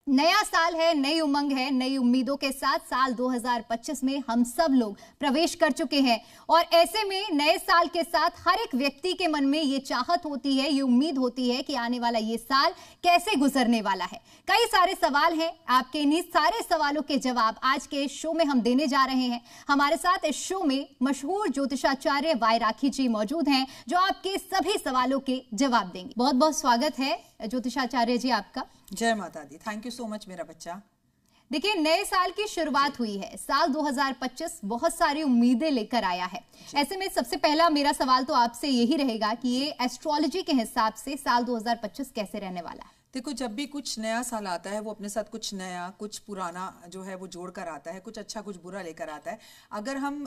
नया साल है, नई उमंग है, नई उम्मीदों के साथ साल 2025 में हम सब लोग प्रवेश कर चुके हैं। और ऐसे में नए साल के साथ हर एक व्यक्ति के मन में ये चाहत होती है, ये उम्मीद होती है कि आने वाला ये साल कैसे गुजरने वाला है। कई सारे सवाल हैं, आपके इन्हीं सारे सवालों के जवाब आज के इस शो में हम देने जा रहे हैं। हमारे साथ इस शो में मशहूर ज्योतिषाचार्य वाई राखी जी मौजूद हैं, जो आपके सभी सवालों के जवाब देंगे। बहुत बहुत स्वागत है ज्योतिषाचार्य जी आपका। जय माता दी। थैंक यू सो मच मेरा बच्चा। देखिए, नए साल की शुरुआत हुई है। साल 2025 बहुत सारी उम्मीदें लेकर आया है। ऐसे में सबसे पहला मेरा सवाल तो आपसे यही रहेगा कि ये एस्ट्रोलॉजी के हिसाब से साल 2025 कैसे रहने वाला है। देखो, जब भी कुछ नया साल आता है वो अपने साथ कुछ नया कुछ पुराना जो है वो जोड़ कर आता है, कुछ अच्छा कुछ बुरा लेकर आता है। अगर हम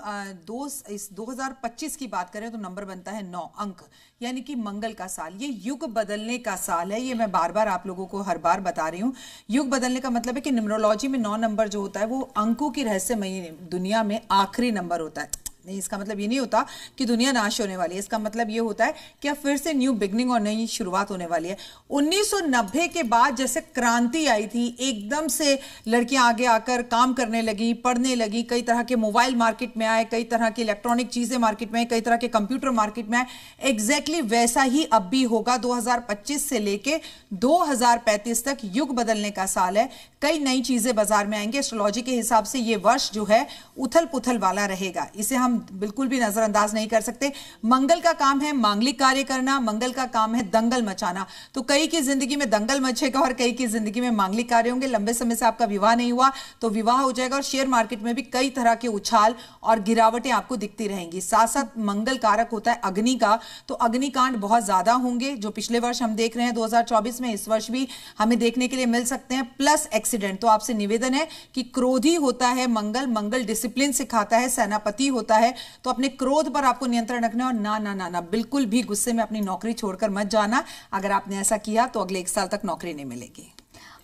इस 2025 की बात करें तो नंबर बनता है 9 अंक, यानी कि मंगल का साल। ये युग बदलने का साल है। ये मैं बार बार आप लोगों को हर बार बता रही हूँ। युग बदलने का मतलब है कि न्यूमरोलॉजी में 9 नंबर जो होता है वो अंकों की रहस्यमयी दुनिया में आखिरी नंबर होता है। नहीं, इसका मतलब ये नहीं होता कि दुनिया नाश होने वाली है। इसका मतलब ये होता है कि अब फिर से न्यू बिगनिंग और नई शुरुआत होने वाली है। 1990 के बाद जैसे क्रांति आई थी, एकदम से लड़कियां आगे आकर काम करने लगी, पढ़ने लगी, कई तरह के मोबाइल मार्केट में आए, कई तरह की इलेक्ट्रॉनिक चीजें मार्केट में आए, कई तरह के कंप्यूटर मार्केट में आए। एग्जैक्टली वैसा ही अब भी होगा। 2025 से लेके 2035 तक युग बदलने का साल है। कई नई चीजें बाजार में आएंगे। एस्ट्रोलॉजी के हिसाब से ये वर्ष जो है उथल पुथल वाला रहेगा। इसे हम बिल्कुल भी नजरअंदाज नहीं कर सकते। मंगल का काम है मांगलिक कार्य करना, मंगल का काम है दंगल मचाना। तो कई की जिंदगी में दंगल मचेगा और कई की जिंदगी में मांगलिक कार्य होंगे। लंबे समय से आपका विवाह नहीं हुआ तो विवाह हो जाएगा। और शेयर मार्केट में भी कई तरह के उछाल और गिरावटें आपको दिखती रहेंगी। साथ साथ मंगल कारक होता है अग्नि का, तो अग्निकांड बहुत ज्यादा होंगे जो पिछले वर्ष हम देख रहे हैं 2024 में, इस वर्ष भी हमें देखने के लिए मिल सकते हैं। Plus accident. तो आपसे निवेदन है कि क्रोधी होता है मंगल, मंगल डिसिप्लिन सिखाता है, सेनापति होता है। तो अपने क्रोध पर आपको नियंत्रण रखना और ना ना ना ना बिल्कुल भी गुस्से में अपनी नौकरी छोड़कर मत जाना। अगर आपने ऐसा किया तो अगले 1 साल तक नौकरी नहीं मिलेगी।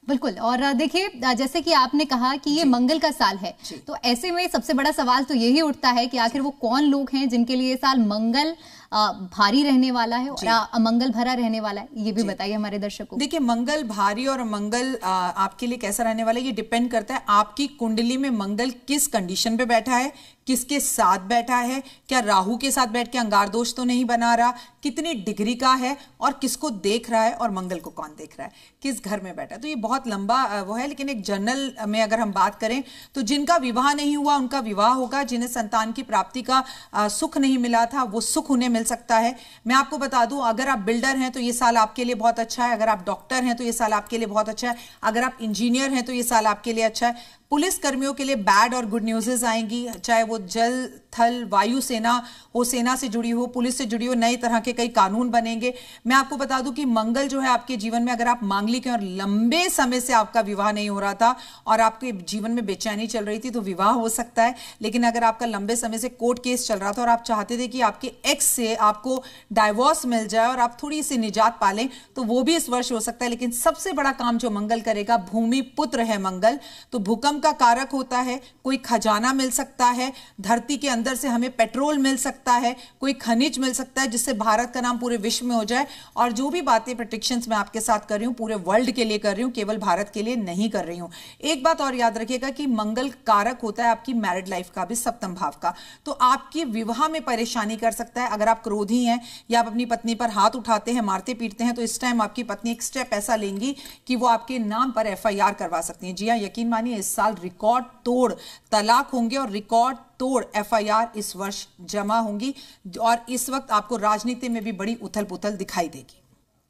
बिल्कुल। और देखिए, जैसे कि आपने कहा कि ये मंगल का साल है, तो ऐसे में सबसे बड़ा सवाल तो यही उठता है कि आखिर वो कौन लोग हैं जिनके लिए ये साल मंगल भारी रहने वाला है और अमंगल भरा रहने वाला है। ये भी बताइए हमारे दर्शकों। देखिए, मंगल भारी और मंगल आपके लिए कैसा रहने वाला है ये डिपेंड करता है आपकी कुंडली में मंगल किस कंडीशन पे बैठा है, किसके साथ बैठा है, क्या राहु के साथ बैठ के अंगार दोष तो नहीं बना रहा, कितनी डिग्री का है और किसको देख रहा है और मंगल को कौन देख रहा है, किस घर में बैठा है। तो ये बहुत लंबा वो है, लेकिन एक जनरल में अगर हम बात करें तो जिनका विवाह नहीं हुआ उनका विवाह होगा। जिन्हें संतान की प्राप्ति का सुख नहीं मिला था वो सुख उन्हें मिल सकता है। मैं आपको बता दूं, अगर आप बिल्डर हैं तो ये साल आपके लिए बहुत अच्छा है। अगर आप डॉक्टर हैं तो ये साल आपके लिए बहुत अच्छा है। अगर आप इंजीनियर हैं तो ये साल आपके लिए अच्छा है। पुलिस कर्मियों के लिए बैड और गुड न्यूज़ेस आएंगी, चाहे वो जल थल वायु सेना हो, सेना से जुड़ी हो, पुलिस से जुड़ी हो। नई तरह के कई कानून बनेंगे। मैं आपको बता दूं कि मंगल जो है आपके जीवन में, अगर आप मांगलिक हैं और लंबे समय से आपका विवाह नहीं हो रहा था और आपके जीवन में बेचैनी चल रही थी तो विवाह हो सकता है। लेकिन अगर आपका लंबे समय से कोर्ट केस चल रहा था और आप चाहते थे कि आपके एक्स से आपको डाइवोर्स मिल जाए और आप थोड़ी सी निजात पालें, तो वो भी इस वर्ष हो सकता है। लेकिन सबसे बड़ा काम जो मंगल करेगा, भूमि पुत्र है मंगल, तो भूकंप का कारक होता है। कोई खजाना मिल सकता है, धरती के अंदर से हमें पेट्रोल मिल सकता है, कोई खनिज मिल सकता है जिससे भारत का नाम पूरे विश्व में हो जाए। और जो भी बातें प्रेडिक्शंस मैं आपके साथ कर रही हूं पूरे वर्ल्ड के लिए कर रही हूं, केवल भारत के लिए नहीं कर रही हूं। एक बात और याद रखिएगा कि मंगल कारक होता है आपकी मैरिड लाइफ का भी, सप्तम भाव का। तो आपकी विवाह में परेशानी कर सकता है। अगर आप क्रोधी हैं या आप अपनी पत्नी पर हाथ उठाते हैं, मारते पीटते हैं, तो इस टाइम आपकी पत्नी एक स्टेप ऐसा लेंगी कि वो आपके नाम पर FIR करवा सकती हैं। जी हाँ, यकीन मानिए इस साल रिकॉर्ड तोड़ तलाक होंगे और रिकॉर्ड तोड़ FIR इस वर्ष जमा होंगी। और इस वक्त आपको राजनीति में भी बड़ी उथल पुथल दिखाई देगी।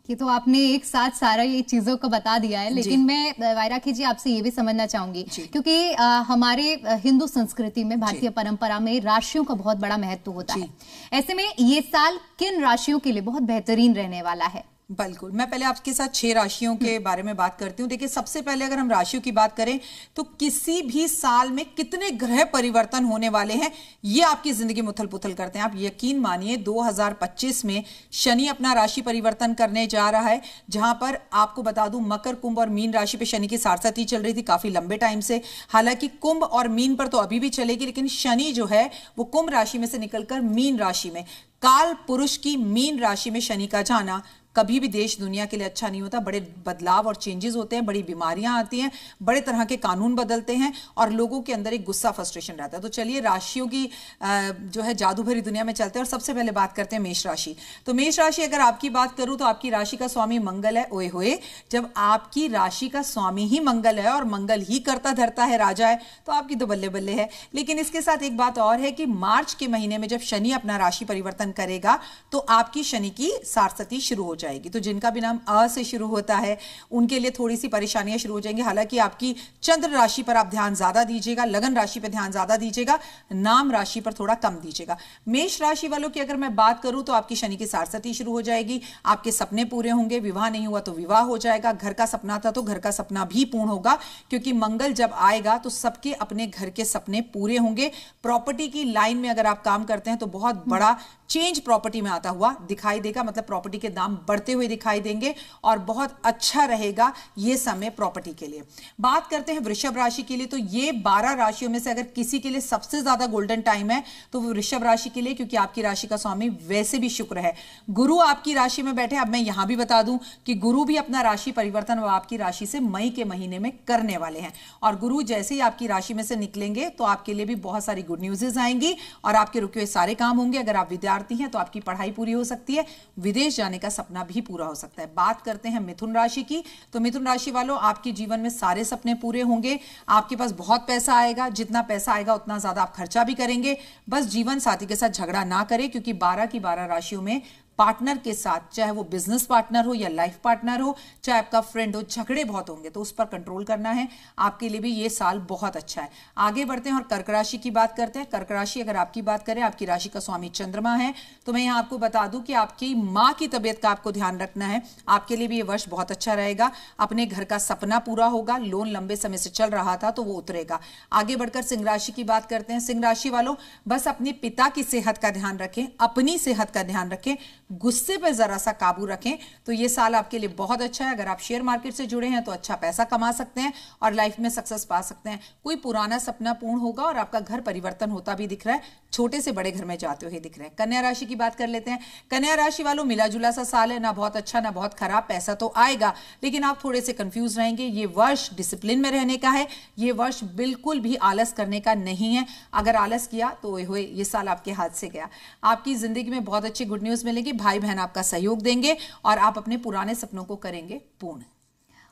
ये तो आपने एक साथ सारा ये चीजों को बता दिया है, लेकिन मैं वाई राखी जी आपसे ये भी समझना चाहूंगी, क्योंकि हमारे हिंदू संस्कृति में, भारतीय परंपरा में राशियों का बहुत बड़ा महत्व होता है। ऐसे में ये साल किन राशियों के लिए बहुत बेहतरीन रहने वाला है? बिल्कुल, मैं पहले आपके साथ 6 राशियों के बारे में बात करती हूँ। देखिए, सबसे पहले अगर हम राशियों की बात करें तो किसी भी साल में कितने ग्रह परिवर्तन होने वाले हैं ये आपकी जिंदगी में उथल पुथल करते हैं। आप यकीन मानिए 2025 में शनि अपना राशि परिवर्तन करने जा रहा है, जहां पर आपको बता दूं मकर, कुंभ और मीन राशि पे शनि की सारसती चल रही थी काफी लंबे टाइम से। हालांकि कुंभ और मीन पर तो अभी भी चलेगी, लेकिन शनि जो है वो कुंभ राशि में से निकलकर मीन राशि में, काल पुरुष की मीन राशि में शनि का जाना कभी भी देश दुनिया के लिए अच्छा नहीं होता। बड़े बदलाव और चेंजेस होते हैं, बड़ी बीमारियां आती हैं, बड़े तरह के कानून बदलते हैं और लोगों के अंदर एक गुस्सा, फ्रस्ट्रेशन रहता है। तो चलिए राशियों की जो है जादू भरी दुनिया में चलते हैं और सबसे पहले बात करते हैं मेष राशि। तो मेष राशि अगर आपकी बात करूं तो आपकी राशि का स्वामी मंगल है। ओए होए, जब आपकी राशि का स्वामी ही मंगल है और मंगल ही करता धरता है, राजा है, तो आपकी तो बल्ले बल्ले है। लेकिन इसके साथ एक बात और है कि मार्च के महीने में जब शनि अपना राशि परिवर्तन करेगा तो आपकी शनि की सारसती शुरू हो जाएगी। तो जिनका भी नाम अ से शुरू होता है उनके लिए थोड़ी सी परेशानियां शुरू हो जाएंगी। हालांकि आपकी चंद्र राशि पर आप ध्यान ज्यादा दीजिएगा, लगन राशि पर ध्यान ज्यादा दीजिएगा, नाम राशि पर थोड़ा कम दीजिएगा। मेष राशि वालों की अगर मैं बात करूं तो आपकी शनि की सारसती शुरू हो जाएगी, आपके सपने पूरे होंगे, विवाह नहीं हुआ तो विवाह हो जाएगा, घर का सपना था तो घर का सपना भी पूर्ण होगा, क्योंकि मंगल जब आएगा तो सबके अपने घर के सपने पूरे होंगे। प्रॉपर्टी की लाइन में अगर आप काम करते हैं तो बहुत बड़ा चेंज प्रॉपर्टी में आता हुआ दिखाई देगा, मतलब प्रॉपर्टी के दाम बढ़ते हुए दिखाई देंगे और बहुत अच्छा रहेगा ये समय प्रॉपर्टी के लिए। बात करते हैं वृषभ राशि के लिए, तो ये 12 राशियों में से अगर किसी के लिए सबसे ज्यादा गोल्डन टाइम है तो वो वृषभ राशि के लिए, क्योंकि आपकी राशि का स्वामी वैसे भी शुक्र है, गुरु आपकी राशि में बैठे। अब मैं यहां भी बता दूं कि गुरु भी अपना राशि परिवर्तन आपकी राशि से मई के महीने में करने वाले हैं और गुरु जैसे ही आपकी राशि में से निकलेंगे तो आपके लिए भी बहुत सारी गुड न्यूज़ आएंगी और आपके रुके हुए सारे काम होंगे। अगर आप विद्यार्थी हैं तो आपकी पढ़ाई पूरी हो सकती है, विदेश जाने का सपना भी पूरा हो सकता है। बात करते हैं मिथुन राशि की, तो मिथुन राशि वालों आपके जीवन में सारे सपने पूरे होंगे, आपके पास बहुत पैसा आएगा, जितना पैसा आएगा उतना ज्यादा आप खर्चा भी करेंगे। बस जीवन साथी के साथ झगड़ा ना करें, क्योंकि 12 की 12 राशियों में पार्टनर के साथ, चाहे वो बिजनेस पार्टनर हो या लाइफ पार्टनर हो, चाहे आपका फ्रेंड हो, झगड़े बहुत होंगे, तो उस पर कंट्रोल करना है। आपके लिए भी ये साल बहुत अच्छा है। आगे बढ़ते हैं और कर्क राशि की बात करते हैं। कर्क राशि अगर आपकी बात करें, आपकी राशि का स्वामी चंद्रमा है, तो मैं यहाँ आपको बता दूं कि आपकी माँ की तबीयत का आपको ध्यान रखना है। आपके लिए भी ये वर्ष बहुत अच्छा रहेगा। अपने घर का सपना पूरा होगा, लोन लंबे समय से चल रहा था तो वो उतरेगा। आगे बढ़कर सिंह राशि की बात करते हैं। सिंह राशि वालों बस अपने पिता की सेहत का ध्यान रखें, अपनी सेहत का ध्यान रखें, गुस्से पे जरा सा काबू रखें, तो ये साल आपके लिए बहुत अच्छा है। अगर आप शेयर मार्केट से जुड़े हैं तो अच्छा पैसा कमा सकते हैं और लाइफ में सक्सेस पा सकते हैं। कोई पुराना सपना पूर्ण होगा और आपका घर परिवर्तन होता भी दिख रहा है, छोटे से बड़े घर में जाते हुए दिख रहे हैं। कन्या राशि की बात कर लेते हैं। कन्या राशि वालों मिला जुला सा साल है, ना बहुत अच्छा ना बहुत खराब। पैसा तो आएगा लेकिन आप थोड़े से कंफ्यूज रहेंगे। ये वर्ष डिसिप्लिन में रहने का है, ये वर्ष बिल्कुल भी आलस करने का नहीं है। अगर आलस किया तो ये साल आपके हाथ से गया। आपकी जिंदगी में बहुत अच्छी गुड न्यूज मिलेगी, भाई बहन आपका सहयोग देंगे और आप अपने पुराने सपनों को करेंगे पूर्ण।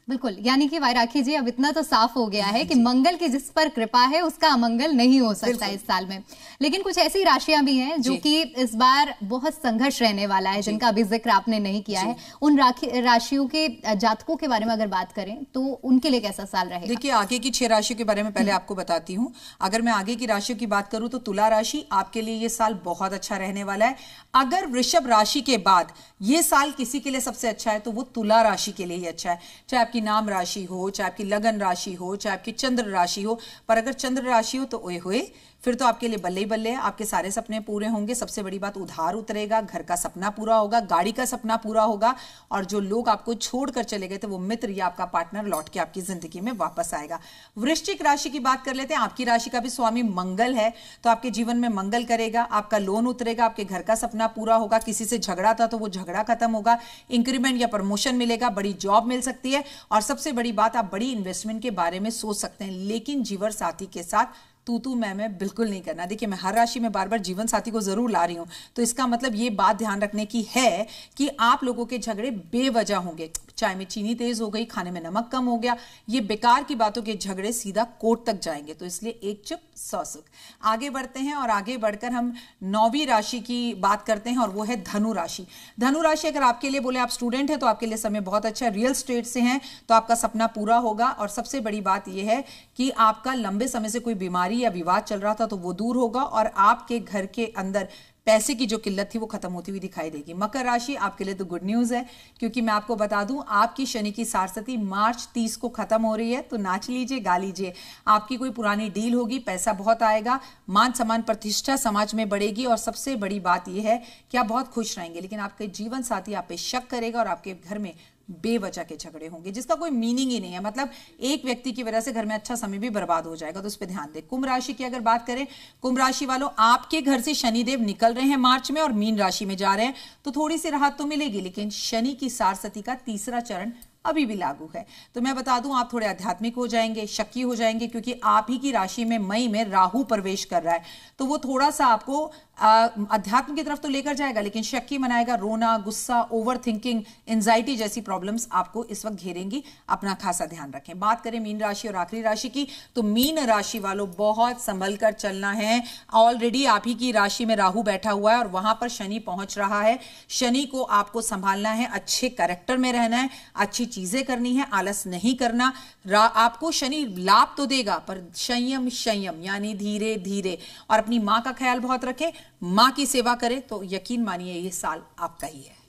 बिल्कुल, यानी कि वैराखी जी अब इतना तो साफ हो गया है कि मंगल की जिस पर कृपा है उसका अमंगल नहीं हो सकता इस साल में। लेकिन कुछ ऐसी राशियां भी हैं जो कि इस बार बहुत संघर्ष रहने वाला है, जिनका अभी जिक्र आपने नहीं किया है। उन राशियों के जातकों के बारे में अगर बात करें तो उनके लिए कैसा साल रहेगा? देखिए, आगे की 6 राशियों के बारे में पहले आपको बताती हूँ। अगर मैं आगे की राशियों की बात करूं तो तुला राशि आपके लिए ये साल बहुत अच्छा रहने वाला है। अगर वृषभ राशि के बाद ये साल किसी के लिए सबसे अच्छा है तो वो तुला राशि के लिए ही अच्छा है। चाहे आपकी नाम राशि हो, चाहे आपकी लगन राशि हो, चाहे आपकी चंद्र राशि हो, पर अगर चंद्र राशि हो तो ओए होए, फिर तो आपके लिए बल्ले ही बल्ले है। आपके सारे सपने पूरे होंगे। सबसे बड़ी बात, उधार उतरेगा, घर का सपना पूरा होगा, गाड़ी का सपना पूरा होगा और जो लोग आपको छोड़कर चले गए थे वो मित्र या आपका पार्टनर लौट के आपकी जिंदगी में वापस आएगा। वृश्चिक राशि की बात कर लेते हैं। आपकी राशि का भी स्वामी मंगल है, तो आपके जीवन में मंगल करेगा, आपका लोन उतरेगा, आपके घर का सपना पूरा होगा, किसी से झगड़ा था तो वो झगड़ा खत्म होगा, इंक्रीमेंट या प्रमोशन मिलेगा, बड़ी जॉब मिल सकती है और सबसे बड़ी बात, आप बड़ी इन्वेस्टमेंट के बारे में सोच सकते हैं। लेकिन जीवन साथी के साथ तू मैं बिल्कुल नहीं करना। देखिए, मैं हर राशि में बार बार जीवन साथी को जरूर ला रही हूं, तो इसका मतलब ये बात ध्यान रखने की है कि आप लोगों के झगड़े बेवजह होंगे। चाय में चीनी तेज हो गई, खाने में नमक कम हो गया, ये बेकार की बातों के झगड़े सीधा कोर्ट तक जाएंगे। तो इसलिए एक चुप 100 सुख। आगे बढ़ते हैं और आगे बढ़कर हम 9वीं राशि की बात करते हैं और वो है धनु राशि। धनु राशि अगर आपके लिए बोले आप स्टूडेंट हैं तो आपके लिए समय बहुत अच्छा है। रियल स्टेट से हैं तो आपका सपना पूरा होगा और सबसे बड़ी बात यह है कि आपका लंबे समय से कोई बीमारी या विवाद चल रहा था तो वो दूर होगा और आपके घर के अंदर पैसे की जो किल्लत थी वो खत्म होती हुई दिखाई देगी। मकर राशि आपके लिए तो गुड न्यूज है, क्योंकि मैं आपको बता दूं आपकी शनि की सारसती मार्च 30 को खत्म हो रही है, तो नाच लीजिए, गा लीजिए। आपकी कोई पुरानी डील होगी, पैसा बहुत आएगा, मान सम्मान प्रतिष्ठा समाज में बढ़ेगी और सबसे बड़ी बात यह है कि आप बहुत खुश रहेंगे। लेकिन आपके जीवन साथी आप पे शक करेगा और आपके घर में बेवजह के झगड़े होंगे जिसका कोई मीनिंग ही नहीं है, मतलब एक व्यक्ति की वजह से घर में अच्छा समय भी बर्बाद हो जाएगा, तो उस पर ध्यान दें। कुंभ राशि की अगर बात करें, कुंभ राशि वालों, आपके घर से शनिदेव निकल रहे हैं मार्च में और मीन राशि में जा रहे हैं, तो थोड़ी सी राहत तो मिलेगी, लेकिन शनि की सारसती का तीसरा चरण अभी भी लागू है। तो मैं बता दूं, आप थोड़े आध्यात्मिक हो जाएंगे, शक्की हो जाएंगे, क्योंकि आप ही की राशि में मई में राहु प्रवेश कर रहा है, तो वो थोड़ा सा आपको अध्यात्म की तरफ तो लेकर जाएगा, लेकिन शक्की बनाएगा। रोना, गुस्सा, ओवर थिंकिंग, एंजाइटी जैसी प्रॉब्लम्स आपको इस वक्त घेरेंगी, अपना खासा ध्यान रखें। बात करें मीन राशि और आखिरी राशि की, तो मीन राशि वालों बहुत संभल कर चलना है। ऑलरेडी आप ही की राशि में राहु बैठा हुआ है और वहां पर शनि पहुंच रहा है। शनि को आपको संभालना है, अच्छे कैरेक्टर में रहना है, अच्छी चीजें करनी है, आलस नहीं करना। आपको शनि लाभ तो देगा, पर संयम संयम यानी धीरे धीरे, और अपनी मां का ख्याल बहुत रखें, मां की सेवा करें, तो यकीन मानिए ये साल आपका ही है।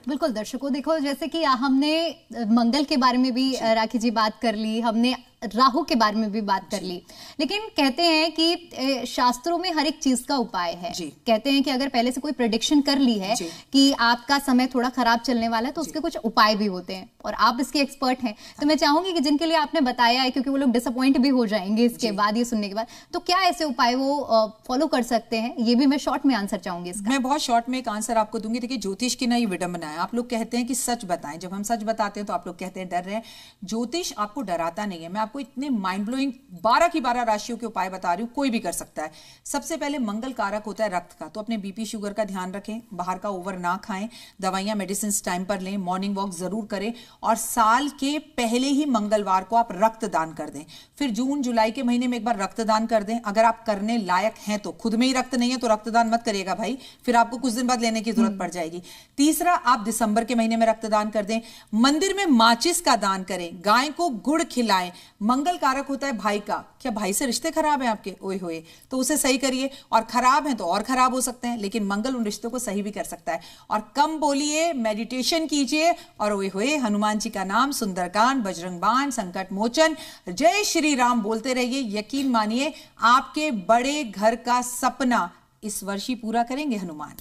बिल्कुल दर्शकों, देखो जैसे कि हमने मंगल के बारे में भी राखी जी बात कर ली, हमने राहु के बारे में भी बात कर ली, लेकिन कहते हैं कि शास्त्रों में हर एक चीज का उपाय है। कहते हैं कि अगर पहले से कोई प्रेडिक्शन कर ली है कि आपका समय थोड़ा खराब चलने वाला है, तो उसके कुछ उपाय भी होते हैं, और आप इसके एक्सपर्ट हैं, तो मैं चाहूंगी कि जिनके लिए आपने बताया है, क्योंकि वो लोग डिसअपॉइंट भी हो जाएंगे इसके बाद, ये सुनने के बाद, तो क्या ऐसे उपाय वो फॉलो कर सकते हैं, ये भी मैं शॉर्ट में आंसर चाहूंगी इसका। मैं बहुत शॉर्ट में एक आंसर आपको दूंगी। देखिए, ज्योतिष की नई विडंबना है। आप लोग कहते हैं कि सच बताएं, जब हम सच बताते हैं तो आप लोग कहते हैं डर रहे हैं। ज्योतिष आपको डराता नहीं है। मैं आपको इतने माइंड ब्लोइंग 12 की 12 राशियों के उपाय बता रही हूं, कोई भी कर सकता है। सबसे पहले मंगल कारक होता है रक्त का, तो अपने बीपी शुगर का ध्यान रखें, बाहर का ओवर ना खाएं, दवाइयां मेडिसिन टाइम पर लें, मॉर्निंग वॉक जरूर करें, और साल के पहले ही मंगलवार को आप रक्तदान कर दें। फिर जून जुलाई के महीने में एक बार रक्तदान कर दें। अगर आप करने लायक हैं तो, खुद में ही रक्त नहीं है तो रक्तदान मत करिएगा भाई, फिर आपको कुछ दिन बाद लेने की जरूरत पड़ जाएगी। तीसरा, आप दिसंबर के महीने में रक्तदान कर दें। मंदिर में माचिस का दान करें, गाय को गुड़ खिलाएं। मंगल कारक होता है भाई का। क्या भाई से रिश्ते खराब हैं आपके? ओए होए, तो उसे सही करिए, और खराब हैं तो और खराब हो सकते हैं, लेकिन मंगल उन रिश्तों को सही भी कर सकता है। और कम बोलिए, मेडिटेशन कीजिए, और ओए होए हनुमान जी का नाम, सुंदरकांड, बजरंग बाण, संकट मोचन, जय श्री राम बोलते रहिए। यकीन मानिए, आपके बड़े घर का सपना इस वर्ष ही पूरा करेंगे हनुमान।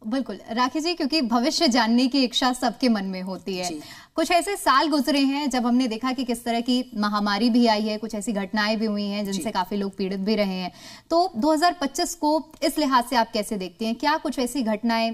बिल्कुल राखी जी, क्योंकि भविष्य जानने की इच्छा सबके मन में होती है। कुछ ऐसे साल गुजरे हैं जब हमने देखा कि किस तरह की महामारी भी आई है, कुछ ऐसी घटनाएं भी हुई हैं जिनसे काफी लोग पीड़ित भी रहे हैं। तो 2025 को इस लिहाज से आप कैसे देखते हैं? क्या कुछ ऐसी घटनाएं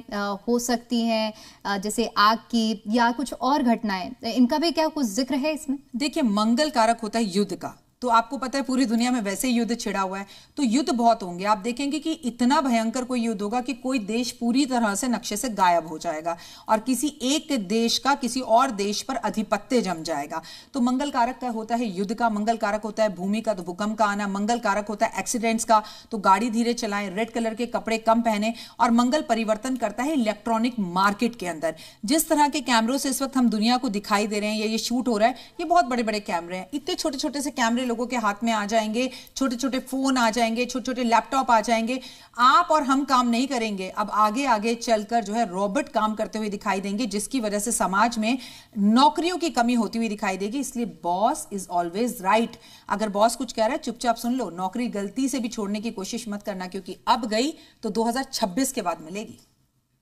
हो सकती हैं जैसे आग की, या कुछ और घटनाएं, इनका भी क्या कुछ जिक्र है इसमें? देखिए, मंगल कारक होता है युद्ध का, तो आपको पता है पूरी दुनिया में वैसे ही युद्ध छिड़ा हुआ है, तो युद्ध बहुत होंगे। आप देखेंगे कि इतना भयंकर कोई युद्ध होगा कि कोई देश पूरी तरह से नक्शे से गायब हो जाएगा और किसी एक देश का किसी और देश पर आधिपत्य जम जाएगा। तो मंगल कारक का होता है युद्ध का, मंगल कारक होता है भूमि का, तो भूकंप का आना, मंगल कारक होता है एक्सीडेंट्स का, तो गाड़ी धीरे चलाएं, रेड कलर के कपड़े कम पहने, और मंगल परिवर्तन करता है इलेक्ट्रॉनिक मार्केट के अंदर। जिस तरह के कैमरों से इस वक्त हम दुनिया को दिखाई दे रहे हैं या ये शूट हो रहा है, ये बहुत बड़े बड़े कैमरे हैं। इतने छोटे छोटे से कैमरे लोगों के हाथ में आ जाएंगे, छोटे छोटे फोन आ जाएंगे, छोटे छोटे लैपटॉप आ जाएंगे। आप और हम काम नहीं करेंगे, अब आगे आगे चलकर जो है रोबोट काम करते हुए दिखाई देंगे, जिसकी वजह से समाज में नौकरियों की कमी होती हुई दिखाई देगी। इसलिए बॉस इज ऑलवेज राइट। अगर बॉस कुछ कह रहा है चुपचाप सुन लो, नौकरी गलती से भी छोड़ने की कोशिश मत करना, क्योंकि अब गई तो 2026 के बाद मिलेगी।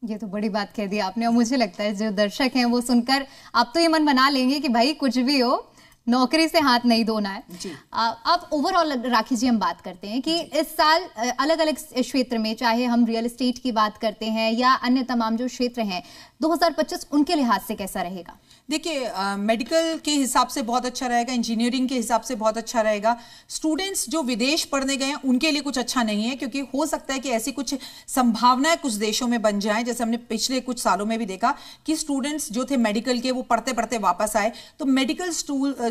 ये तो बड़ी बात कह दी आपने, और मुझे लगता है जो दर्शक हैं वो सुनकर अब तो ये मन बना लेंगे कि भाई कुछ भी हो, नौकरी से हाथ नहीं धोना है। अब ओवरऑल राखी जी हम बात करते हैं कि इस साल अलग अलग क्षेत्र में, चाहे हम रियल एस्टेट की बात करते हैं या अन्य तमाम जो क्षेत्र हैं, 2025 उनके लिहाज से कैसा रहेगा? देखिए, मेडिकल के हिसाब से बहुत अच्छा रहेगा, इंजीनियरिंग के हिसाब से बहुत अच्छा रहेगा। स्टूडेंट्स जो विदेश पढ़ने गए हैं उनके लिए कुछ अच्छा नहीं है, क्योंकि हो सकता है कि ऐसी कुछ संभावनाएं कुछ देशों में बन जाएं, जैसे हमने पिछले कुछ सालों में भी देखा कि स्टूडेंट्स जो थे मेडिकल के, वो पढ़ते पढ़ते वापस आए। तो मेडिकल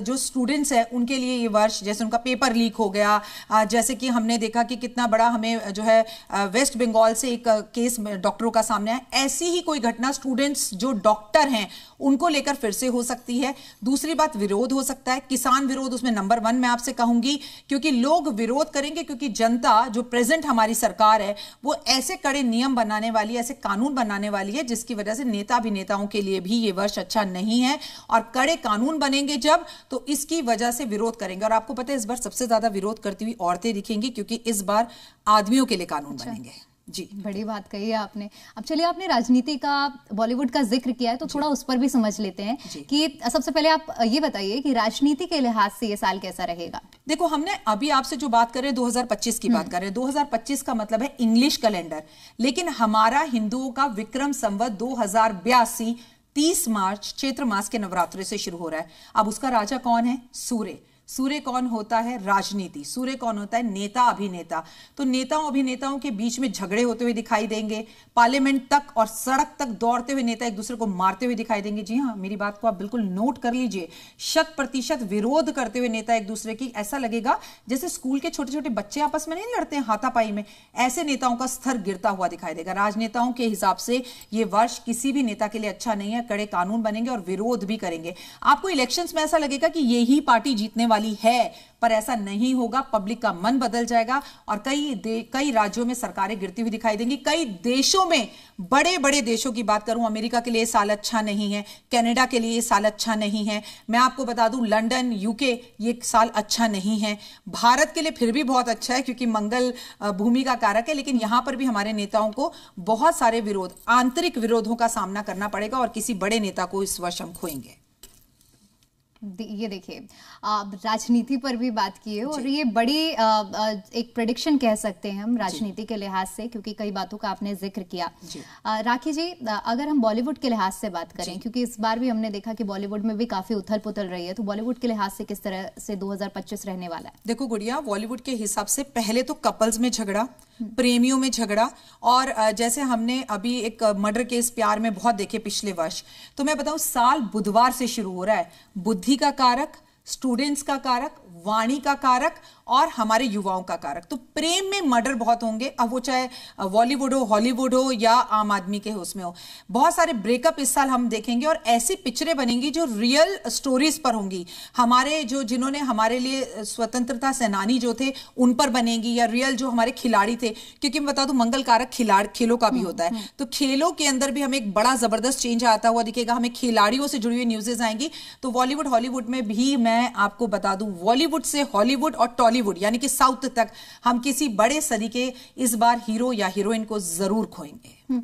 जो स्टूडेंट्स हैं उनके लिए ये वर्ष, जैसे उनका पेपर लीक हो गया, जैसे कि हमने देखा कि कितना बड़ा हमें जो है वेस्ट बंगाल से एक केस डॉक्टरों का सामने आया, ऐसी ही कोई घटना स्टूडेंट्स जो डॉक्टर हैं उनको लेकर फिर से हो सकती है। दूसरी बात, विरोध हो सकता है, किसान विरोध उसमें नंबर 1 मैं आपसे कहूंगी, क्योंकि लोग विरोध करेंगे, क्योंकि जनता जो प्रेजेंट हमारी सरकार है वो ऐसे कड़े नियम बनाने वाली है, ऐसे कानून बनाने वाली है, जिसकी वजह से नेता अभिनेताओं के लिए भी ये वर्ष अच्छा नहीं है। और कड़े कानून बनेंगे जब, तो इसकी वजह से विरोध करेंगे। और आपको पता है इस बार सबसे ज्यादा विरोध करती हुई औरतें दिखेंगी, क्योंकि इस बार आदमियों के लिए कानून बनेंगे। जी, बड़ी बात कही है आपने। अब चलिए, आपने राजनीति का, बॉलीवुड का जिक्र किया है, तो थोड़ा उस पर भी समझ लेते हैं कि सबसे पहले आप ये बताइए कि राजनीति के लिहाज से ये साल कैसा रहेगा। देखो, हमने अभी आपसे जो बात कर रहे हैं 2025 की बात कर रहे हैं। 2025 का मतलब है इंग्लिश कैलेंडर, लेकिन हमारा हिंदुओं का विक्रम संवत 2082 30 मार्च चैत्र मास के नवरात्रि से शुरू हो रहा है। अब उसका राजा कौन है? सूर्य। सूर्य कौन होता है? राजनीति। सूर्य कौन होता है? नेता, अभिनेता। तो नेताओं अभिनेताओं के बीच में झगड़े होते हुए दिखाई देंगे, पार्लियामेंट तक और सड़क तक दौड़ते हुए नेता एक दूसरे को मारते हुए दिखाई देंगे। जी हाँ, मेरी बात को आप बिल्कुल नोट कर लीजिए। 100% विरोध करते हुए नेता एक दूसरे की, ऐसा लगेगा जैसे स्कूल के छोटे छोटे बच्चे आपस में नहीं लड़ते हैं हाथापाई में, ऐसे नेताओं का स्तर गिरता हुआ दिखाई देगा। राजनेताओं के हिसाब से ये वर्ष किसी भी नेता के लिए अच्छा नहीं है। कड़े कानून बनेंगे और विरोध भी करेंगे। आपको इलेक्शंस में ऐसा लगेगा कि यही पार्टी जीतने वाली है, पर ऐसा नहीं होगा। पब्लिक का मन बदल जाएगा और कई राज्यों में सरकारें गिरती हुई दिखाई देंगी। कई देशों में, बड़े बड़े देशों की बात करूं, अमेरिका के लिए साल अच्छा नहीं है, कनाडा के लिए साल अच्छा नहीं है। मैं आपको बता दूं, लंदन, यूके, ये साल अच्छा नहीं है। भारत के लिए फिर भी बहुत अच्छा है क्योंकि मंगल भूमि का कारक है, लेकिन यहां पर भी हमारे नेताओं को बहुत सारे विरोध, आंतरिक विरोधों का सामना करना पड़ेगा और किसी बड़े नेता को इस वर्ष हम खोएंगे। ये देखिए, आप राजनीति पर भी बात की है और ये बड़ी एक प्रेडिक्शन कह सकते हैं हम राजनीति के लिहाज से, क्योंकि कई बातों का आपने जिक्र किया। राखी जी, अगर हम बॉलीवुड के लिहाज से बात करें, क्योंकि इस बार भी हमने देखा कि बॉलीवुड में भी काफी उथल पुथल रही है, तो बॉलीवुड के लिहाज से किस तरह से 2025 रहने वाला है? देखो गुड़िया, बॉलीवुड के हिसाब से पहले तो कपल्स में झगड़ा, प्रेमियों में झगड़ा, और जैसे हमने अभी एक मर्डर केस प्यार में बहुत देखे पिछले वर्ष, तो मैं बताऊं साल बुधवार से शुरू हो रहा है। बुद्धि का कारक, स्टूडेंट्स का कारक, वाणी का कारक और हमारे युवाओं का कारक। तो प्रेम में मर्डर बहुत होंगे, अब वो चाहे बॉलीवुड हो, हॉलीवुड हो या आम आदमी के उसमें हो। बहुत सारे ब्रेकअप इस साल हम देखेंगे और ऐसी पिक्चरें बनेंगी जो रियल स्टोरीज पर होंगी। हमारे जिन्होंने हमारे लिए स्वतंत्रता सेनानी जो थे उन पर बनेगी, या रियल जो हमारे खिलाड़ी थे, क्योंकि मैं बता दूं मंगल कारक खेलों का भी होता है। तो खेलों के अंदर भी हमें एक बड़ा जबरदस्त चेंज आता हुआ दिखेगा। हमें खिलाड़ियों से जुड़ी हुई न्यूज़ेज आएंगी। तो बॉलीवुड हॉलीवुड में भी मैं आपको बता दूं, बॉलीवुड से हॉलीवुड और टॉलीवुड यानी कि साउथ तक हम किसी बड़े सदी के इस बार हीरो या हीरोइन को जरूर खोएंगे।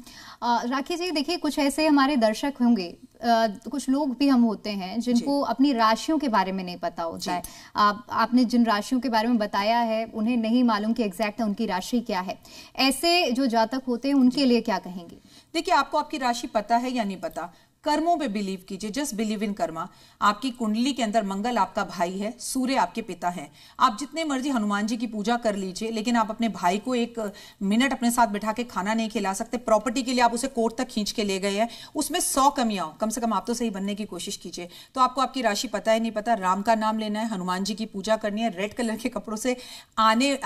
राखी जी, देखिए, कुछ ऐसे हमारे दर्शक होंगे, कुछ लोग भी हम होते हैं जिनको अपनी राशियों के बारे में नहीं पता होता है। आपने जिन राशियों के बारे में बताया है, उन्हें नहीं मालूम कि एग्जैक्ट उनकी राशि क्या है। ऐसे जो जातक होते हैं उनके लिए क्या कहेंगे? देखिए, आपको आपकी राशि पता है या नहीं पता, कर्मों पे बिलीव कीजिए, जस्ट बिलीव इन कर्मा। आपकी कुंडली के अंदर मंगल आपका भाई है, सूर्य आपके पिता है। आप जितने मर्जी हनुमान जी की पूजा कर लीजिए, लेकिन आप अपने भाई को एक मिनट अपने साथ बिठा के खाना नहीं खिला सकते। प्रॉपर्टी के लिए आप उसे कोर्ट तक खींच के ले गए हैं, उसमें 100 कमियां हो, कम से कम आप तो सही बनने की कोशिश कीजिए। तो आपको आपकी राशि पता है नहीं पता, राम का नाम लेना है, हनुमान जी की पूजा करनी है, रेड कलर के कपड़ों से आने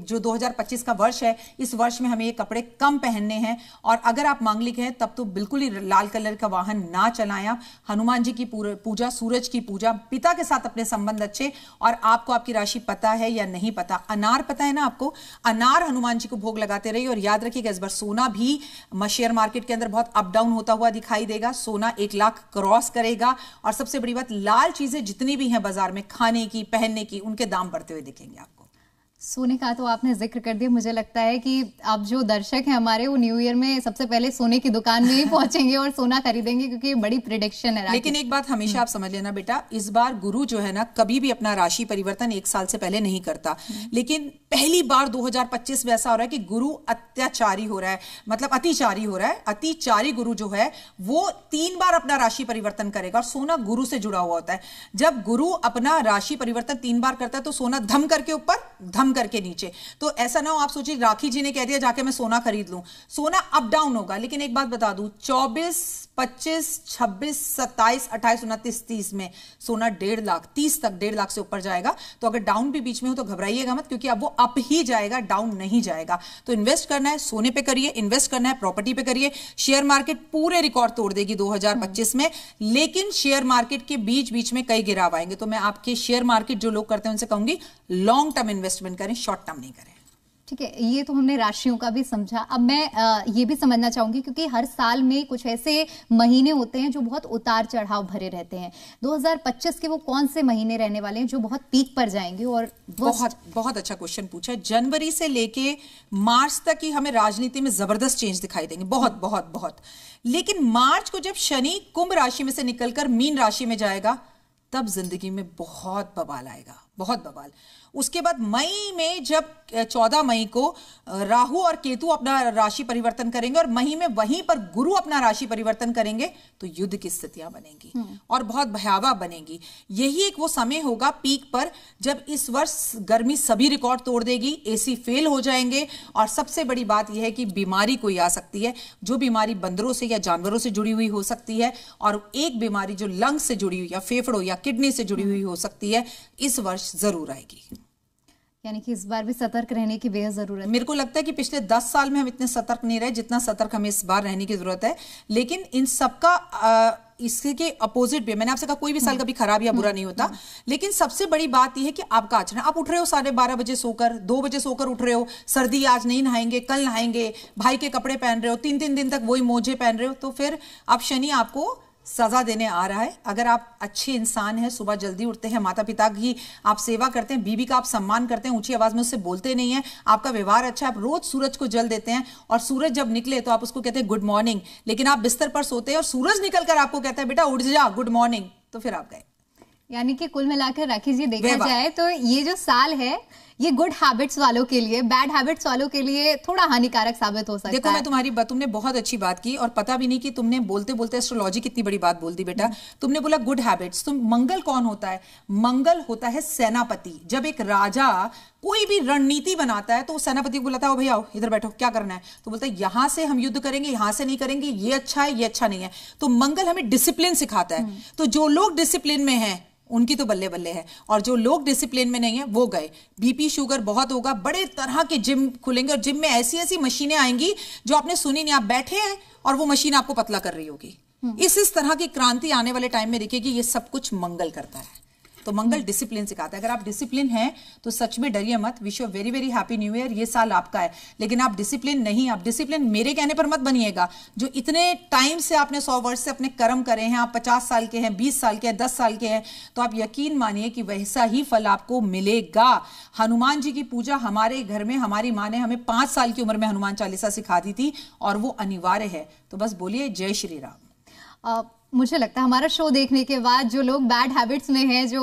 जो 2025 का वर्ष है, इस वर्ष में हमें ये कपड़े कम पहनने हैं। और अगर आप मांगलिक हैं तब तो बिल्कुल ही लाल कलर का वाहन ना चलाएं। हनुमान जी की पूजा, सूरज की पूजा, पिता के साथ अपने संबंध अच्छे। और आपको आपकी राशि पता है या नहीं पता, अनार पता है ना आपको, अनार हनुमान जी को भोग लगाते रहिए। और याद रखिएगा, इस बार सोना भी शेयर मार्केट के अंदर बहुत अप डाउन होता हुआ दिखाई देगा। सोना 1 लाख क्रॉस करेगा। और सबसे बड़ी बात, लाल चीजें जितनी भी हैं बाजार में, खाने की, पहनने की, उनके दाम बढ़ते हुए दिखेंगे आपको। सोने का तो आपने जिक्र कर दिया। मुझे लगता है कि अब जो दर्शक हैं हमारे, वो न्यू ईयर में सबसे पहले सोने की दुकान में ही पहुंचेंगे और सोना खरीदेंगे, क्योंकि ये बड़ी प्रेडिक्शन है। लेकिन एक बात हमेशा आप समझ लेना बेटा, इस बार गुरु जो है ना, कभी भी अपना राशि परिवर्तन 1 साल से पहले नहीं करता। लेकिन पहली बार 2025 में ऐसा हो रहा है कि गुरु अत्याचारी हो रहा है, मतलब अतिचारी हो रहा है। अतिचारी गुरु जो है वो 3 बार अपना राशि परिवर्तन करेगा। और सोना गुरु से जुड़ा हुआ होता है। जब गुरु अपना राशि परिवर्तन 3 बार करता है तो सोना धम करके ऊपर, धम करके नीचे। तो ऐसा ना हो आप सोचिए राखी जी ने कह दिया जाके मैं सोना खरीद लूं। सोना अप डाउन होगा। लेकिन एक बात बता दूं, 24, 25, 26, 27, 28, 29, 30 में सोना 1.5 लाख, 30 तक 1.5 लाख से ऊपर जाएगा। तो अगर डाउन भी बीच में हो तो घबराइएगा मत, क्योंकि अब वो अप ही जाएगा, डाउन नहीं जाएगा। तो इन्वेस्ट करना है सोने पे करिए, इन्वेस्ट करना है प्रॉपर्टी पे करिए। शेयर मार्केट पूरे रिकॉर्ड तोड़ देगी 2025 में, लेकिन शेयर मार्केट के बीच बीच में कई गिराव आएंगे। तो मैं आपके शेयर मार्केट जो लोग करते हैं उनसे कहूंगी, लॉन्ग टर्म इन्वेस्टमेंट करें, शॉर्ट टर्म नहीं करें। ठीक है, ये तो हमने राशियों का भी समझा। अब मैं ये भी समझना चाहूंगी, क्योंकि हर साल में कुछ ऐसे महीने होते हैं जो बहुत उतार चढ़ाव भरे रहते हैं। 2025 के वो कौन से महीने रहने वाले हैं जो बहुत पीक पर जाएंगे? और बहुत अच्छा क्वेश्चन पूछा। जनवरी से लेके मार्च तक ही हमें राजनीति में जबरदस्त चेंज दिखाई देंगे, बहुत बहुत बहुत। लेकिन मार्च को जब शनि कुंभ राशि में से निकलकर मीन राशि में जाएगा, तब जिंदगी में बहुत बवाल आएगा, बहुत बवाल। उसके बाद मई में जब 14 मई को राहु और केतु अपना राशि परिवर्तन करेंगे और मई में वहीं पर गुरु अपना राशि परिवर्तन करेंगे, तो युद्ध की स्थितियां बनेंगी और बहुत भयावह बनेगी। यही एक वो समय होगा पीक पर जब इस वर्ष गर्मी सभी रिकॉर्ड तोड़ देगी, एसी फेल हो जाएंगे। और सबसे बड़ी बात यह है कि बीमारी कोई आ सकती है, जो बीमारी बंदरों से या जानवरों से जुड़ी हुई हो सकती है, और एक बीमारी जो लंग्स से जुड़ी हुई या फेफड़ों या किडनी से जुड़ी हुई हो सकती है, इस वर्ष जरूर आएगी। यानी कि इस बार भी सतर्क रहने की बेहद जरूरत है। मेरे को लगता है कि पिछले 10 साल में हम इतने सतर्क नहीं रहे जितना सतर्क हमें इस बार रहने की जरूरत है। लेकिन इन सबका इसके अपोजिट भी, मैंने आपसे कहा कोई भी साल कभी खराब या बुरा नहीं होता, लेकिन सबसे बड़ी बात यह है कि आपका आचरण, आप उठ रहे हो 12:30 बजे सोकर, 2 बजे सोकर उठ रहे हो, सर्दी आज नहीं नहाएंगे कल नहाएंगे, भाई के कपड़े पहन रहे हो, 3-3 दिन तक वही मोजे पहन रहे हो, तो फिर अब शनि आपको सजा देने आ रहा है। अगर आप अच्छे इंसान हैं, सुबह जल्दी उठते हैं, माता पिता की आप सेवा करते हैं, बीवी का आप सम्मान करते हैं, ऊंची आवाज में उससे बोलते नहीं हैं, आपका व्यवहार अच्छा है, आप रोज सूरज को जल देते हैं, और सूरज जब निकले तो आप उसको कहते हैं गुड मॉर्निंग, लेकिन आप बिस्तर पर सोते हैं और सूरज निकलकर आपको कहता है बेटा उठ जा गुड मॉर्निंग, तो फिर आप गए। यानी कि कुल मिलाकर राखी जी देखा जाए तो ये जो साल है ये गुड हैबिट्स वालों के लिए, बैड हैबिट्स वालों के लिए थोड़ा हानिकारक साबित हो सकता है। देखो मैं तुम्हारी बात, तुमने बहुत अच्छी बात की, और पता भी नहीं कि तुमने बोलते बोलते एस्ट्रोलॉजी कितनी बड़ी बात बोल दी बेटा। तुमने बोला गुड हैबिट्स। तुम, मंगल कौन होता है? मंगल होता है सेनापति। जब एक राजा कोई भी रणनीति बनाता है तो सेनापति को बुलाता है, भैया आओ इधर बैठो, क्या करना है? तो बोलता है यहां से हम युद्ध करेंगे, यहां से नहीं करेंगे, ये अच्छा है, ये अच्छा नहीं है। तो मंगल हमें डिसिप्लिन सिखाता है। तो जो लोग डिसिप्लिन में हैं उनकी तो बल्ले बल्ले है, और जो लोग डिसिप्लिन में नहीं है वो गए। बीपी शुगर बहुत होगा, बड़े तरह के जिम खुलेंगे, और जिम में ऐसी ऐसी मशीनें आएंगी जो आपने सुनी नहीं। आप बैठे हैं और वो मशीन आपको पतला कर रही होगी। इस तरह की क्रांति आने वाले टाइम में दिखेगी। ये सब कुछ मंगल करता है। तो मंगल डिसिप्लिन सिखाता है। अगर आप डिसिप्लिन हैं तो सच में डरिए मत। Wish you very very happy new year. ये साल आपका है, लेकिन आप डिसिप्लिन नहीं, आप डिसिप्लिन मेरे कहने पर मत बनिएगा। जो इतने टाइम से आपने 100 वर्ष से अपने कर्म करे हैं, आप 50 साल के हैं, 20 साल के हैं, 10 साल के हैं, तो आप यकीन मानिए कि वैसा ही फल आपको मिलेगा। हनुमान जी की पूजा हमारे घर में हमारी माँ ने हमें 5 साल की उम्र में हनुमान चालीसा सिखा दी थी, और वो अनिवार्य है। तो बस बोलिए जय श्री राम। मुझे लगता है हमारा शो देखने के बाद जो लोग बैड हैबिट्स में हैं, जो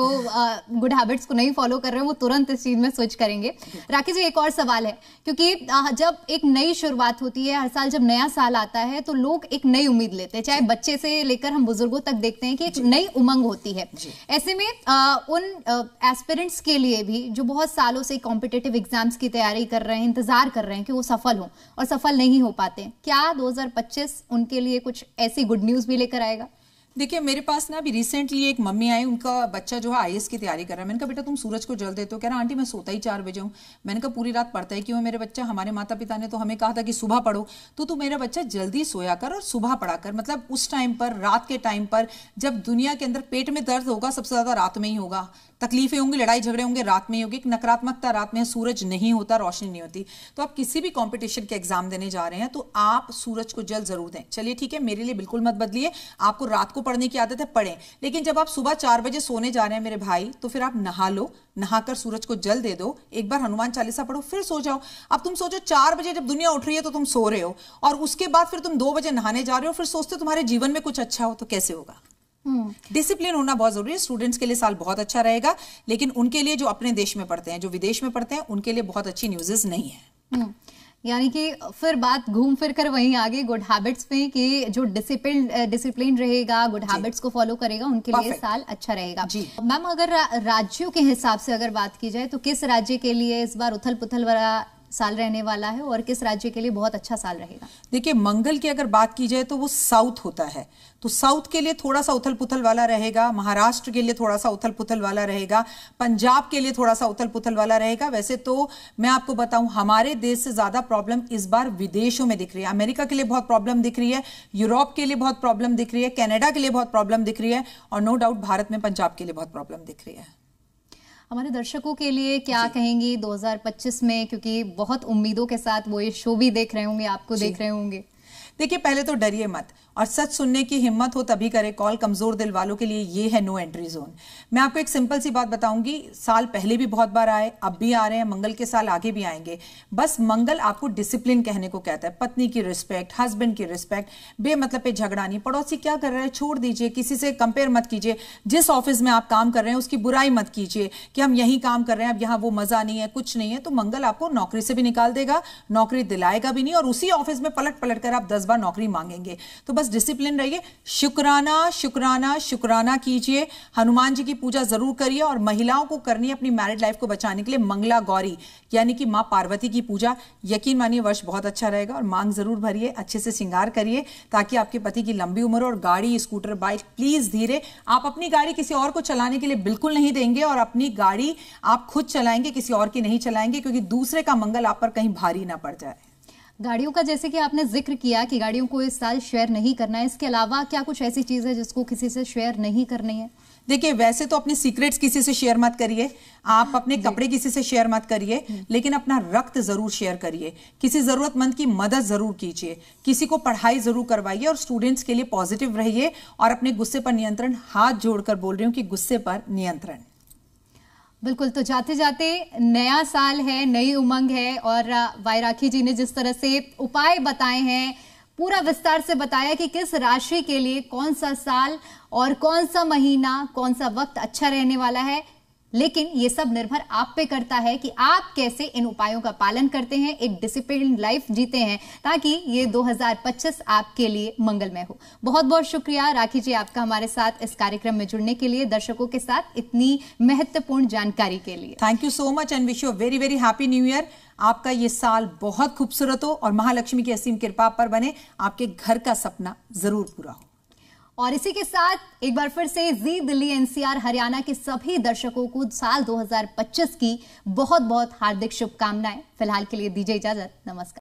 गुड हैबिट्स को नहीं फॉलो कर रहे हैं, वो तुरंत इस चीज में स्विच करेंगे। राखी जी, एक और सवाल है, क्योंकि जब एक नई शुरुआत होती है, हर साल जब नया साल आता है तो लोग एक नई उम्मीद लेते हैं, चाहे बच्चे से लेकर हम बुजुर्गों तक देखते हैं कि एक नई उमंग होती है। ऐसे में उन एस्पिरेंट्स के लिए भी जो बहुत सालों से कॉम्पिटिटिव एग्जाम्स की तैयारी कर रहे हैं, इंतजार कर रहे हैं कि वो सफल हो और सफल नहीं हो पाते, क्या 2025 उनके लिए कुछ ऐसी गुड न्यूज भी लेकर आएगा? देखिए, मेरे पास ना अभी रिसेंटली एक मम्मी आई, उनका बच्चा जो है आईएएस की तैयारी कर रहा है। मैंने कहा बेटा तुम सूरज को जल देते हो? कह रहा आंटी मैं सोता ही 4 बजे हूँ। मैंने कहा पूरी रात पढ़ता है क्यों है मेरे बच्चा? हमारे माता पिता ने तो हमें कहा था कि सुबह पढ़ो। तो मेरा बच्चा जल्दी सोया कर और सुबह पढ़ा कर। मतलब उस टाइम पर, रात के टाइम पर, जब दुनिया के अंदर पेट में दर्द होगा सबसे ज्यादा रात में ही होगा, तकलीफें होंगी, लड़ाई झगड़े होंगे, रात में ही होगी। एक नकारात्मकता रात में, सूरज नहीं होता, रोशनी नहीं होती। तो आप किसी भी कंपटीशन के एग्जाम देने जा रहे हैं तो आप सूरज को जल जरूर दें। चलिए ठीक है, मेरे लिए बिल्कुल मत बदलिए। आपको रात को पढ़ने की आदत है, पढ़ें, लेकिन जब आप सुबह 4 बजे सोने जा रहे हैं मेरे भाई, तो फिर आप नहा लो, नहाकर सूरज को जल दे दो, एक बार हनुमान चालीसा पढ़ो, फिर सो जाओ। अब तुम सोचो 4 बजे जब दुनिया उठ रही है तो तुम सो रहे हो, और उसके बाद फिर तुम 2 बजे नहाने जा रहे हो, फिर सोचते हो तुम्हारे जीवन में कुछ अच्छा हो, तो कैसे होगा? डिसिप्लिन होना बहुत जरूरी है। स्टूडेंट्स के लिए साल बहुत अच्छा रहेगा, लेकिन उनके लिए जो अपने देश में पढ़ते हैं, जो विदेश में पढ़ते हैं, उनके लिए बहुत अच्छी न्यूज़ नहीं है। यानी कि फिर बात घूम फिर कर वहीं आगे गुड हैबिट्स पे, कि जो डिसिप्लिन रहेगा, गुड हैबिट्स को फॉलो करेगा, उनके लिए साल अच्छा रहेगा। मैम, अगर राज्यों के हिसाब से अगर बात की जाए तो किस राज्य के लिए इस बार उथल पुथल वाला साल रहने वाला है और किस राज्य के लिए बहुत अच्छा साल रहेगा? देखिए, मंगल की अगर बात की जाए तो वो साउथ होता है, तो साउथ के लिए थोड़ा सा उथल पुथल वाला रहेगा, महाराष्ट्र के लिए थोड़ा सा उथल पुथल वाला रहेगा, पंजाब के लिए थोड़ा सा उथल पुथल वाला रहेगा। वैसे तो मैं आपको बताऊं, हमारे देश से ज्यादा प्रॉब्लम इस बार विदेशों में दिख रही है। अमेरिका के लिए बहुत प्रॉब्लम दिख रही है, यूरोप के लिए बहुत प्रॉब्लम दिख रही है, कनाडा के लिए बहुत प्रॉब्लम दिख रही है, और नो डाउट भारत में पंजाब के लिए बहुत प्रॉब्लम दिख रही है। हमारे दर्शकों के लिए क्या कहेंगी 2025 में, क्योंकि बहुत उम्मीदों के साथ वो ये शो भी देख रहे होंगे, आपको देख रहे होंगे। देखिए, पहले तो डरिए मत और सच सुनने की हिम्मत हो तभी करें कॉल। कमजोर दिल वालों के लिए ये है नो एंट्री जोन। मैं आपको एक सिंपल सी बात बताऊंगी, साल पहले भी बहुत बार आए, अब भी आ रहे हैं, मंगल के साल आगे भी आएंगे। बस मंगल आपको डिसिप्लिन कहने को कहता है, पत्नी की रिस्पेक्ट, हस्बैंड की रिस्पेक्ट, बेमतलब पे झगड़ा नहीं, पड़ोसी क्या कर रहा है छोड़ दीजिए, किसी से कंपेयर मत कीजिए, जिस ऑफिस में आप काम कर रहे हैं उसकी बुराई मत कीजिए कि हम यही काम कर रहे हैं, अब यहाँ वो मजा नहीं है, कुछ नहीं है। तो मंगल आपको नौकरी से भी निकाल देगा, नौकरी दिलाएगा भी नहीं, और उसी ऑफिस में पलट पलट कर आप 10 बार नौकरी मांगेंगे। तो बस डिसिप्लिन रहिए, शुक्राना शुक्राना शुक्राना कीजिए, हनुमान जी की पूजा जरूर करिए, और महिलाओं को करनी है अपनी मैरिड लाइफ को बचाने के लिए मंगला गौरी यानी कि मां पार्वती की पूजा। यकीन मानिए वर्ष बहुत अच्छा रहेगा, और मांग जरूर भरिए, अच्छे से श्रृंगार करिए ताकि आपके पति की लंबी उम्र हो। और गाड़ी, स्कूटर, बाइक प्लीज धीरे, आप अपनी गाड़ी किसी और को चलाने के लिए बिल्कुल नहीं देंगे, और अपनी गाड़ी आप खुद चलाएंगे, किसी और की नहीं चलाएंगे, क्योंकि दूसरे का मंगल आप पर कहीं भारी ना पड़ जाए। गाड़ियों का जैसे कि आपने जिक्र किया कि गाड़ियों को इस साल शेयर नहीं करना है, इसके अलावा क्या कुछ ऐसी चीज है जिसको किसी से शेयर नहीं करनी है? देखिए, वैसे तो अपने सीक्रेट्स किसी से शेयर मत करिए, आप अपने कपड़े किसी से शेयर मत करिए, लेकिन अपना रक्त जरूर शेयर करिए, किसी जरूरतमंद की मदद जरूर कीजिए, किसी को पढ़ाई जरूर करवाइए, और स्टूडेंट्स के लिए पॉजिटिव रहिए, और अपने गुस्से पर नियंत्रण, हाथ जोड़कर बोल रही हूं कि गुस्से पर नियंत्रण। बिल्कुल। तो जाते जाते नया साल है, नई उमंग है, और वाई राखी जी ने जिस तरह से उपाय बताए हैं, पूरा विस्तार से बताया कि किस राशि के लिए कौन सा साल और कौन सा महीना, कौन सा वक्त अच्छा रहने वाला है, लेकिन ये सब निर्भर आप पे करता है कि आप कैसे इन उपायों का पालन करते हैं, एक डिसिप्लिन लाइफ जीते हैं, ताकि ये 2025 आपके लिए मंगलमय हो। बहुत बहुत शुक्रिया राखी जी आपका हमारे साथ इस कार्यक्रम में जुड़ने के लिए, दर्शकों के साथ इतनी महत्वपूर्ण जानकारी के लिए। Thank you so much and wish you very very happy new year. आपका ये साल बहुत खूबसूरत हो और महालक्ष्मी की असीम कृपा पर बने, आपके घर का सपना जरूर पूरा हो। और इसी के साथ एक बार फिर से जी दिल्ली एनसीआर हरियाणा के सभी दर्शकों को साल 2025 की बहुत बहुत हार्दिक शुभकामनाएं। फिलहाल के लिए दीजिए इजाजत, नमस्कार।